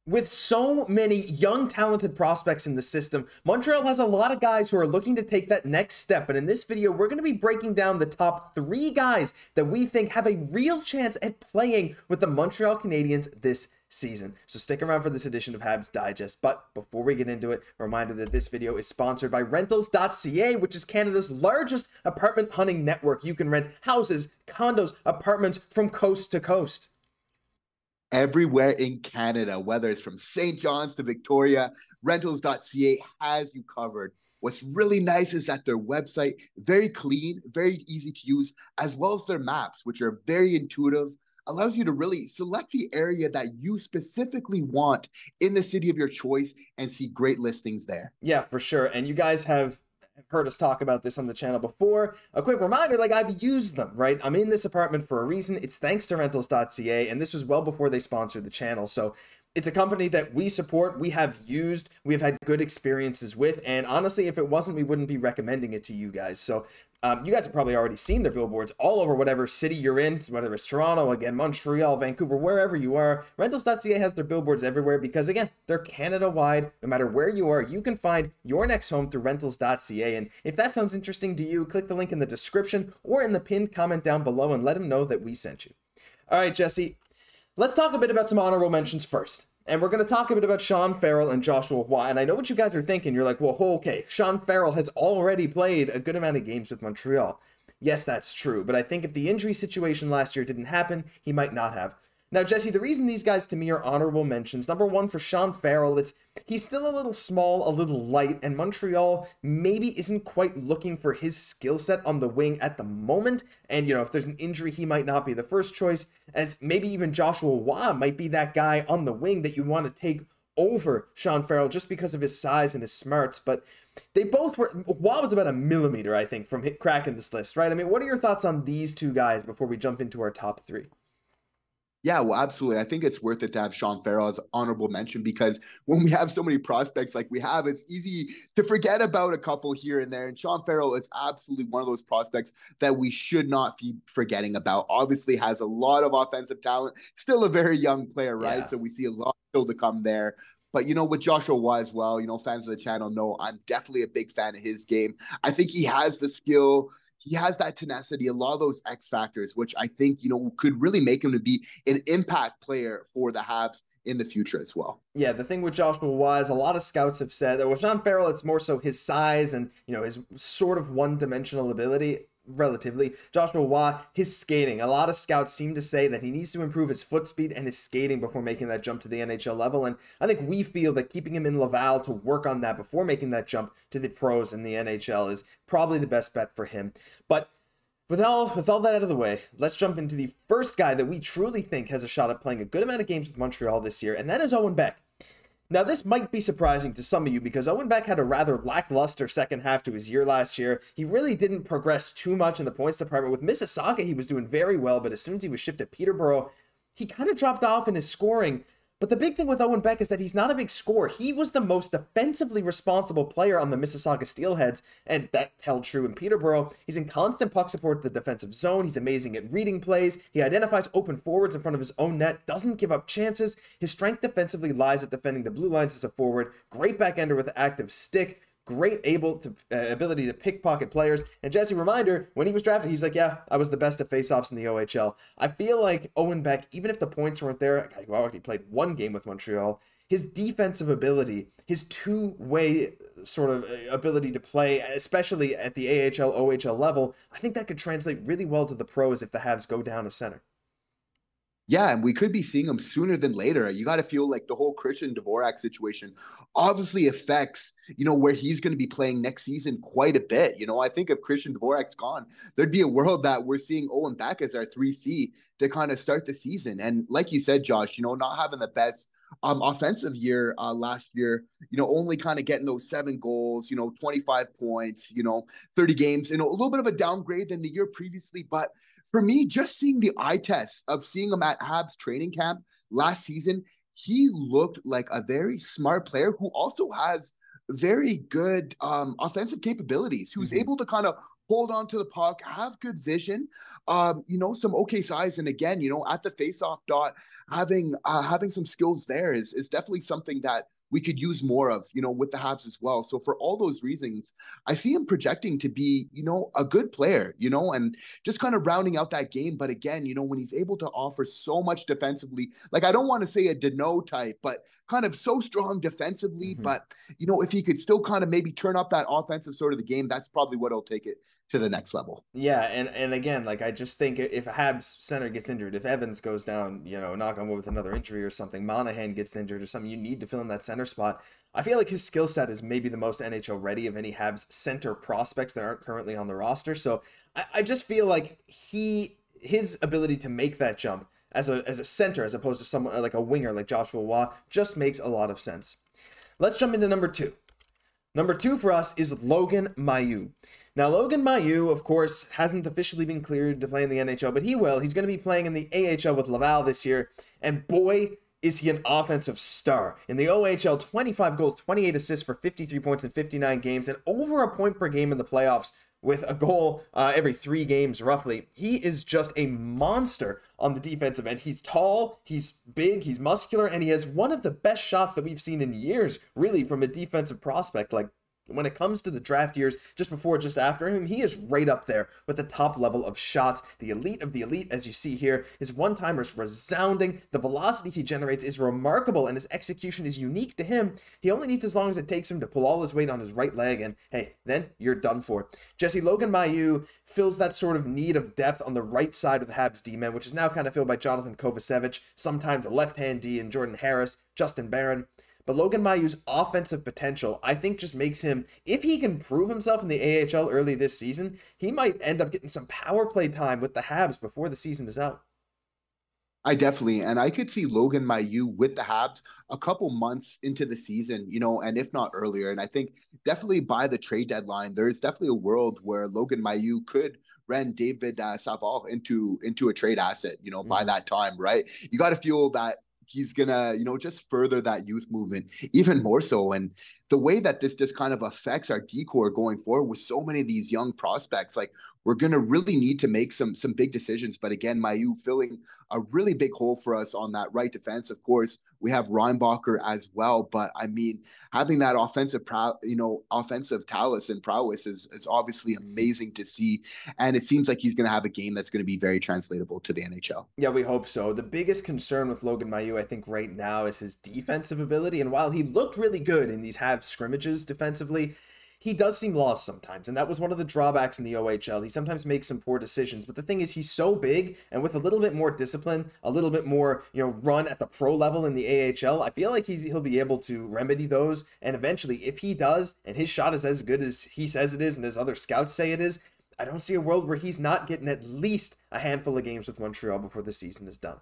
With so many young, talented prospects in the system, Montreal has a lot of guys who are looking to take that next step. And in this video, we're going to be breaking down the top 3 guys that we think have a real chance at playing with the Montreal Canadiens this season. So stick around for this edition of Habs Digest. But before we get into it, a reminder that this video is sponsored by Rentals.ca, which is Canada's largest apartment hunting network. You can rent houses, condos, apartments from coast to coast. Everywhere in Canada, whether it's from St. John's to Victoria, Rentals.ca has you covered. What's really nice is that their website, very clean, very easy to use, as well as their maps, which are very intuitive, allows you to really select the area that you specifically want in the city of your choice and see great listings there. Yeah, for sure. And you guys have heard us talk about this on the channel before. A quick reminder, like, I've used them, right? I'm in this apartment for a reason. It's thanks to Rentals.ca, and this was well before they sponsored the channel. So it's a company that we support, we have used, we've had good experiences with, and honestly, if it wasn't, we wouldn't be recommending it to you guys. So you guys have probably already seen their billboards all over whatever city you're in, whether it's Toronto, again, Montreal, Vancouver, wherever you are. Rentals.ca has their billboards everywhere because, again, they're Canada-wide. No matter where you are, you can find your next home through Rentals.ca. And if that sounds interesting to you, click the link in the description or in the pinned comment down below and let them know that we sent you. All right, Jesse, let's talk a bit about some honorable mentions first. And we're going to talk a bit about Sean Farrell and Joshua Waugh. And I know what you guys are thinking. You're like, well, okay, Sean Farrell has already played a good amount of games with Montreal. Yes, that's true. But I think if the injury situation last year didn't happen, he might not have. Now, Jesse, the reason these guys to me are honorable mentions, number one, for Sean Farrell, he's still a little small, a little light, and Montreal maybe isn't quite looking for his skill set on the wing at the moment. And, you know, if there's an injury, he might not be the first choice, as maybe even Joshua Waugh might be that guy on the wing that you want to take over Sean Farrell just because of his size and his smarts. But they both were, Waugh was about a millimeter, I think, from cracking this list, right? I mean, what are your thoughts on these two guys before we jump into our top 3? Yeah, well, absolutely. I think it's worth it to have Sean Farrell as honorable mention because when we have so many prospects like we have, it's easy to forget about a couple here and there. And Sean Farrell is absolutely one of those prospects that we should not be forgetting about. Obviously has a lot of offensive talent, still a very young player, right? Yeah. So we see a lot still to come there. But, you know, with Joshua Waugh as well, you know, fans of the channel know I'm definitely a big fan of his game. I think he has the skill. He has that tenacity, a lot of those X factors, which I think, you know, could really make him to be an impact player for the Habs in the future as well. Yeah, the thing with Joshua Waugh is a lot of scouts have said that with Sean Farrell, it's more so his size and, you know, his sort of one-dimensional ability. Relatively, Joshua Waugh, his skating. A lot of scouts seem to say that he needs to improve his foot speed and his skating before making that jump to the NHL level. And I think we feel that keeping him in Laval to work on that before making that jump to the pros in the NHL is probably the best bet for him. But with all that out of the way, let's jump into the first guy that we truly think has a shot at playing a good amount of games with Montreal this year, and that is Owen Beck. Now, this might be surprising to some of you because Owen Beck had a rather lackluster second half to his year last year. He really didn't progress too much in the points department. With Mississauga, he was doing very well, but as soon as he was shipped to Peterborough, he kind of dropped off in his scoring. But the big thing with Owen Beck is that he's not a big scorer. He was the most defensively responsible player on the Mississauga Steelheads, and that held true in Peterborough. He's in constant puck support to the defensive zone. He's amazing at reading plays. He identifies open forwards in front of his own net, doesn't give up chances. His strength defensively lies at defending the blue lines as a forward. Great backender with an active stick. Great ability to pickpocket players. And Jesse, reminder, when he was drafted, he's like, yeah, I was the best at faceoffs in the OHL. I feel like Owen Beck, even if the points weren't there, he played one game with Montreal, his defensive ability, his two-way sort of ability to play, especially at the AHL, OHL level, I think that could translate really well to the pros if the Habs go down a center. Yeah, and we could be seeing him sooner than later. You got to feel like the whole Christian Dvorak situation obviously affects, you know, where he's going to be playing next season quite a bit. You know, I think if Christian Dvorak's gone, there'd be a world that we're seeing Owen Beck as our 3C to kind of start the season. And like you said, Josh, you know, not having the best offensive year last year, you know, only kind of getting those 7 goals, you know, 25 points, you know, 30 games, you know, a little bit of a downgrade than the year previously. But for me, just seeing the eye test of seeing him at Habs training camp last season, he looked like a very smart player who also has very good offensive capabilities, who's able to kind of hold on to the puck, have good vision. some okay size. And again, at the faceoff dot, having some skills there is definitely something that we could use more of, with the Habs as well. So for all those reasons, I see him projecting to be, a good player, and just kind of rounding out that game. But again, when he's able to offer so much defensively, like I don't want to say a Deneau type, but kind of so strong defensively. Mm-hmm. But, if he could still kind of maybe turn up that offensive sort of the game, that's probably what'll take it to the next level. Yeah, and again, like I just think if a Habs center gets injured, if Evans goes down, knock on wood with another injury or something, Monahan gets injured or something, you need to fill in that center spot. I feel like his skill set is maybe the most NHL ready of any Habs center prospects that aren't currently on the roster. So I just feel like his ability to make that jump as a center as opposed to someone like a winger like Joshua Roy just makes a lot of sense. Let's jump into number 2. Number 2 for us is Logan Mailloux. Now, Logan Mailloux, of course, hasn't officially been cleared to play in the NHL, but he will. He's going to be playing in the AHL with Laval this year, and boy, is he an offensive star. In the OHL, 25 goals, 28 assists for 53 points in 59 games, and over a point per game in the playoffs with a goal every 3 games, roughly. He is just a monster on the defensive end. He's tall, he's big, he's muscular, and he has one of the best shots that we've seen in years, really, from a defensive prospect. Like, when it comes to the draft years, just before, just after him, he is right up there with the top level of shots. The elite of the elite, as you see here. His one-timers resounding. The velocity he generates is remarkable, and his execution is unique to him. He only needs as long as it takes him to pull all his weight on his right leg, and hey, then you're done for. Jesse, Logan Mailloux fills that sort of need of depth on the right side of the Habs D-man, which is now kind of filled by Jonathan Kovacevic, sometimes a left-hand D in Jordan Harris, Justin Barron. But Logan Mailloux's offensive potential, I think, just makes him, if he can prove himself in the AHL early this season, he might end up getting some power play time with the Habs before the season is out. I definitely, and I could see Logan Mailloux with the Habs a couple months into the season, and if not earlier. And I think definitely by the trade deadline, there's definitely a world where Logan Mailloux could rent David Savard into a trade asset, by that time, right? You got to feel that he's gonna, just further that youth movement even more so. And the way that this just kind of affects our decor going forward with so many of these young prospects, like we're gonna really need to make some big decisions. But again, Mailloux filling a really big hole for us on that right defense. Of course, we have Reinbacher as well, but I mean, having that offensive talent and prowess is obviously amazing to see. And it seems like he's going to have a game that's going to be very translatable to the NHL. Yeah, we hope so. The biggest concern with Logan Mailloux, I think, right now is his defensive ability. And while he looked really good in these Habs scrimmages defensively, he does seem lost sometimes, and that was one of the drawbacks in the OHL. He sometimes makes some poor decisions, but the thing is, he's so big, and with a little bit more discipline, a little bit more, run at the pro level in the AHL, I feel like he'll be able to remedy those, and eventually, if he does, and his shot is as good as he says it is, and as other scouts say it is, I don't see a world where he's not getting at least a handful of games with Montreal before the season is done.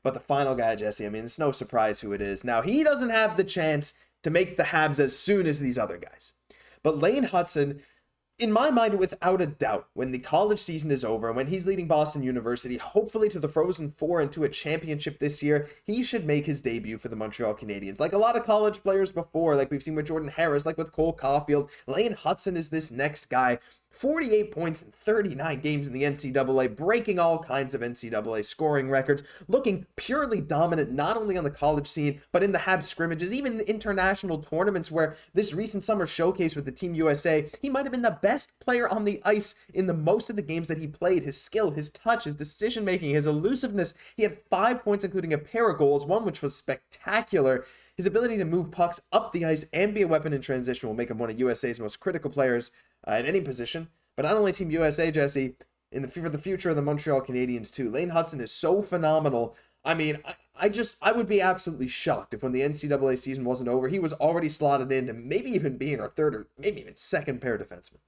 But the final guy, Jesse, I mean, it's no surprise who it is. Now, he doesn't have the chance to make the Habs as soon as these other guys. But Lane Hutson, in my mind, without a doubt, when the college season is over, when he's leading Boston University, hopefully to the Frozen Four and to a championship this year, he should make his debut for the Montreal Canadiens. Like a lot of college players before, like we've seen with Jordan Harris, like with Cole Caufield, Lane Hutson is this next guy. 48 points in 39 games in the NCAA, breaking all kinds of NCAA scoring records, looking purely dominant not only on the college scene, but in the Habs scrimmages, even in international tournaments where this recent summer showcase with the Team USA, he might have been the best player on the ice in the most of the games that he played. His skill, his touch, his decision-making, his elusiveness. He had 5 points, including a pair of goals, one which was spectacular. His ability to move pucks up the ice and be a weapon in transition will make him one of USA's most critical players at any position. But not only Team USA, Jesse, for the future of the Montreal Canadiens too. Lane Hutson is so phenomenal. I mean, I would be absolutely shocked if when the NCAA season wasn't over, he was already slotted in to maybe even being our third or maybe even second pair defenseman.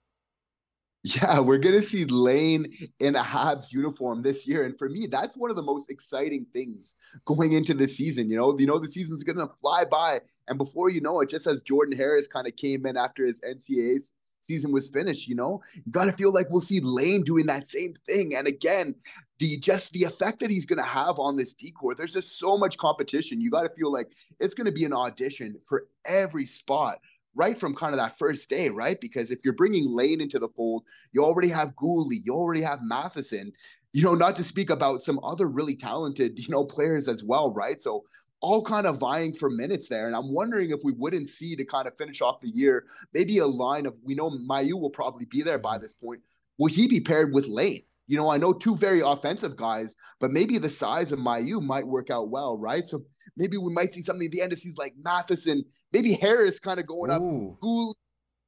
Yeah, we're going to see Lane in a Habs uniform this year. And for me, that's one of the most exciting things going into the season. The season's going to fly by. And before you know it, just as Jordan Harris kind of came in after his NCAA season was finished, you got to feel like we'll see Lane doing that same thing. And again, the effect that he's going to have on this decor, there's just so much competition. You got to feel like it's going to be an audition for every spot right from kind of that first day, right? Because if you're bringing Lane into the fold, you already have Guhle, you already have Matheson, not to speak about some other really talented, players as well, right? So all kind of vying for minutes there. And I'm wondering if we wouldn't see, to kind of finish off the year, maybe a line of, we know Mailloux will probably be there by this point. Will he be paired with Lane? I know two very offensive guys, but maybe the size of Mailloux might work out well, right? So maybe we might see something at the end of the season like Matheson, maybe Harris kind of going up, Gould,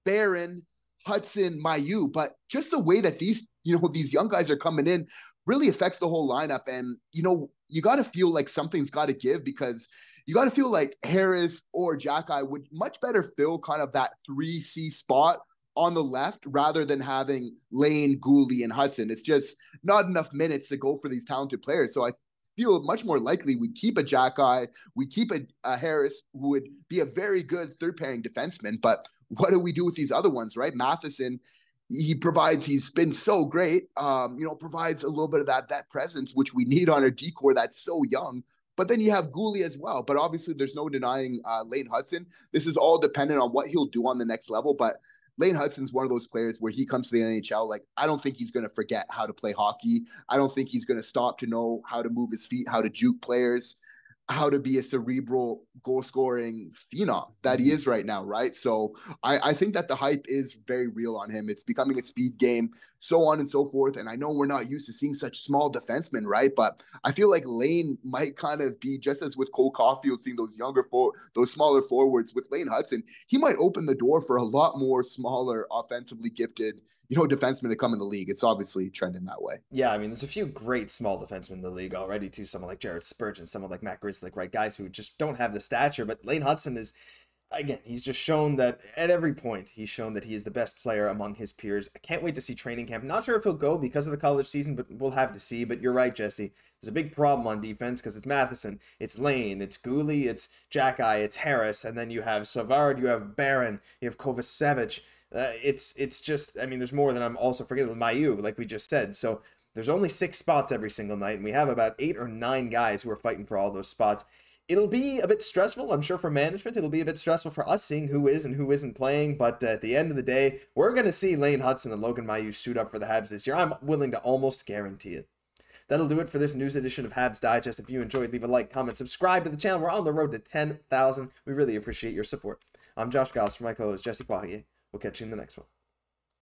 Barron, Hutson, Mailloux. But just the way that these young guys are coming in really affects the whole lineup. And, you got to feel like something's got to give, because you got to feel like Harris or Xhekaj would much better fill kind of that 3C spot on the left rather than having Lane, Guhle, and Hutson. It's just not enough minutes to go for these talented players. So I feel much more likely we'd keep a Xhekaj, we keep a Harris, who would be a very good third pairing defenseman. But what do we do with these other ones, right? Matheson, he's been so great, provides a little bit of that presence, which we need on our decor that's so young. But then you have Guhle as well. But obviously there's no denying Lane Hutson. This is all dependent on what he'll do on the next level. But Lane Hutson's one of those players where he comes to the NHL, like, I don't think he's going to forget how to play hockey. I don't think he's going to stop to know how to move his feet, how to juke players, how to be a cerebral goal-scoring phenom that he is right now, right? So I think that the hype is very real on him. It's becoming a speed game, so on and so forth. And I know we're not used to seeing such small defensemen, right? But I feel like Lane might kind of be, just as with Cole Caufield, seeing those smaller forwards, with Lane Hutson, he might open the door for a lot more smaller, offensively gifted defensemen to come in the league. It's obviously trending that way. Yeah, I mean, there's a few great small defensemen in the league already, too. Someone like Jared Spurgeon, someone like Matt Grzelcyk, right? Guys who just don't have the stature. But Lane Hutson is, again, he's just shown that at every point, he's shown that he is the best player among his peers. I can't wait to see training camp. Not sure if he'll go because of the college season, but we'll have to see. But you're right, Jesse. There's a big problem on defense because it's Matheson, it's Lane, it's Guhle, it's Xhekaj, it's Harris, and then you have Savard, you have Barron, you have Kovacevic. It's just, I mean, there's more than I'm also forgetting with Mailloux, like we just said. So there's only 6 spots every single night, and we have about 8 or 9 guys who are fighting for all those spots. It'll be a bit stressful, I'm sure, for management. It'll be a bit stressful for us seeing who is and who isn't playing. But at the end of the day, we're going to see Lane Hutson and Logan Mailloux suit up for the Habs this year. I'm willing to almost guarantee it. That'll do it for this news edition of Habs Digest. If you enjoyed, leave a like, comment, subscribe to the channel. We're on the road to 10,000. We really appreciate your support. I'm Josh Gosse for my co-host, Jesse Poirier. We'll catch you in the next one.